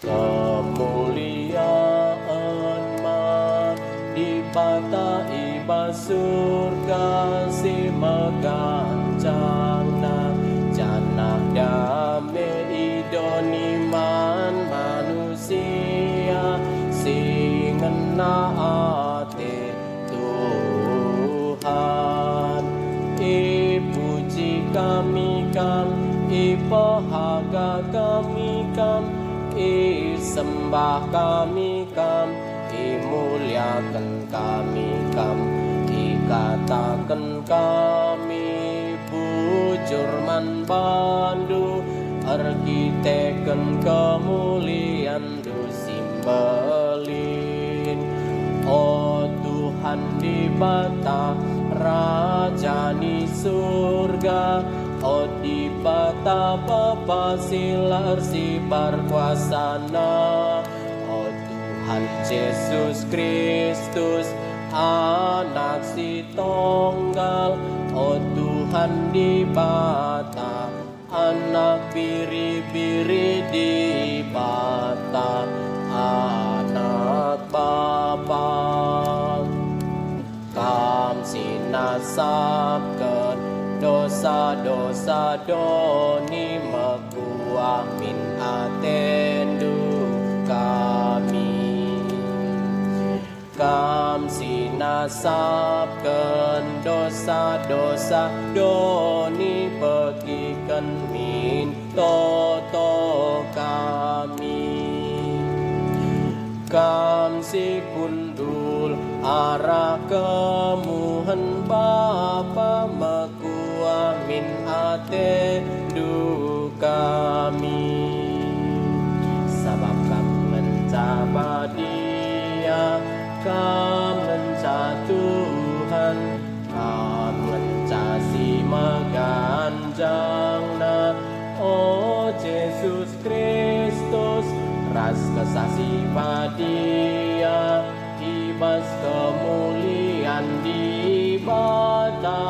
kemuliaan di bata iba surga si megancangna jana dame idoniman manusia si ngena ate Tuhan ipuji kami ipahaga kami isembah kami imuliakan kami ikatakan kami bujur man bandu arkiteken kemuliaan du simbelin oh Tuhan di bata rajani surga oh di bata Bapa silar si berkuasana oh Tuhan Yesus Kristus anak si tunggal oh Tuhan di bata anak biri-biri di bata anak Bapa kam sinasapkan dosa-dosa doni mekuamin atendu kami kam sinasapkan dosa-dosa doni pekikan min toto kami kam si kundul arah kemuhen Bapa mekuamin ate du kami sabab kam mencaba dia kam menca Tuhan kam menca si meganjangna oh Yesus Kristus ras kesasi padia ibas kemuliaan di bata